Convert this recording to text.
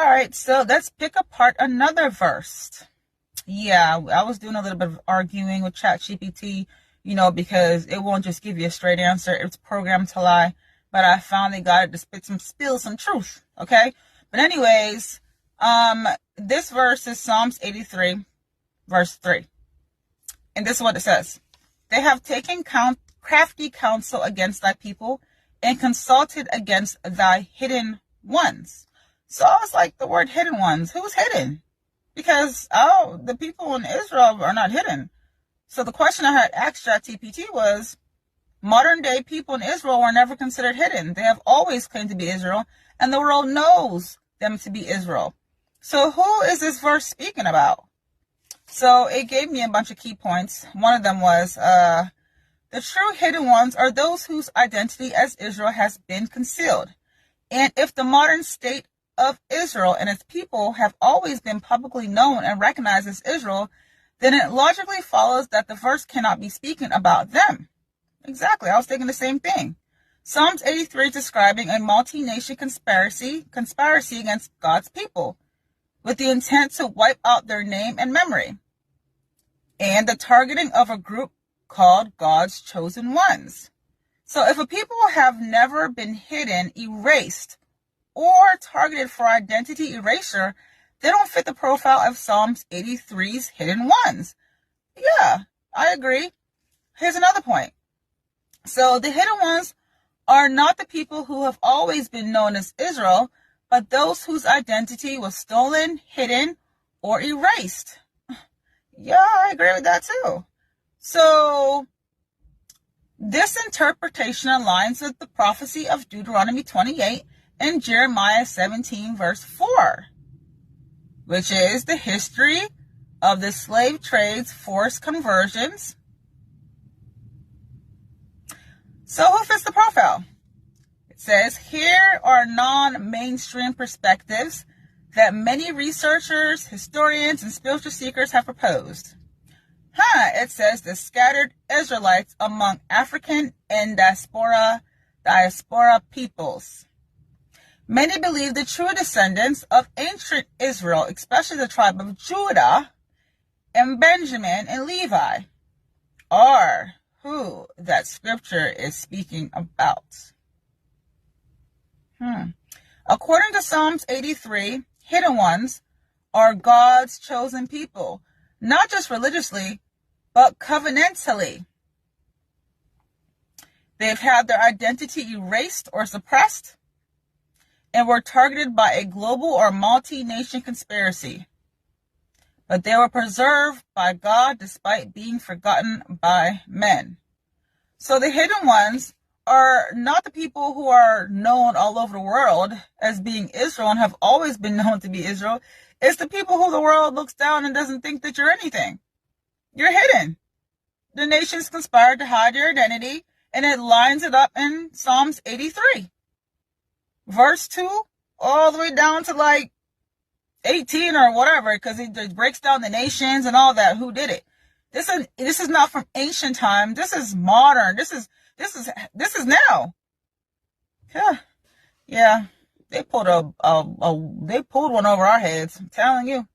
All right, so let's pick apart another verse. Yeah, I was doing a little bit of arguing with ChatGPT, because it won't just give you a straight answer. It's programmed to lie. But I finally got it to spill some truth. Okay. But anyways, this verse is Psalms 83, verse 3. And this is what it says. They have taken crafty counsel against thy people and consulted against thy hidden ones. So I was like, the word hidden ones, who's hidden? Because, the people in Israel are not hidden. So the question I had asked ChatGPT was, modern day people in Israel were never considered hidden. They have always claimed to be Israel, and the world knows them to be Israel. So who is this verse speaking about? So it gave me a bunch of key points. One of them was, the true hidden ones are those whose identity as Israel has been concealed. And if the modern state of Israel and its people have always been publicly known and recognized as Israel, then it logically follows that the verse cannot be speaking about them. Exactly, I was thinking the same thing. Psalms 83 is describing a multi-nation conspiracy against God's people, with the intent to wipe out their name and memory, and the targeting of a group called God's chosen ones. So if a people have never been hidden, erased, or targeted for identity erasure, they don't fit the profile of Psalms 83's hidden ones. Yeah, I agree. Here's another point. So the hidden ones are not the people who have always been known as Israel, but those whose identity was stolen, hidden, or erased. Yeah, I agree with that too. So this interpretation aligns with the prophecy of Deuteronomy 28 and Jeremiah 17, verse 4, which is the history of the slave trade's forced conversions. So who fits the profile? It says, here are non-mainstream perspectives that many researchers, historians, and spiritual seekers have proposed. It says the scattered Israelites among African and diaspora peoples. Many believe the true descendants of ancient Israel, especially the tribe of Judah and Benjamin and Levi, are who that scripture is speaking about. According to Psalms 83, hidden ones are God's chosen people, not just religiously, but covenantally. They've had their identity erased or suppressed and were targeted by a global or multi-nation conspiracy. But they were preserved by God despite being forgotten by men. So the hidden ones are not the people who are known all over the world as being Israel and have always been known to be Israel. It's the people who the world looks down and doesn't think that you're anything. You're hidden. The nations conspired to hide your identity, and it lines it up in Psalms 83. Verse 2, all the way down to like 18 or whatever, because it breaks down the nations and all that. Who did it? This is not from ancient time. This is modern. This is now. Yeah. They pulled one over our heads. I'm telling you.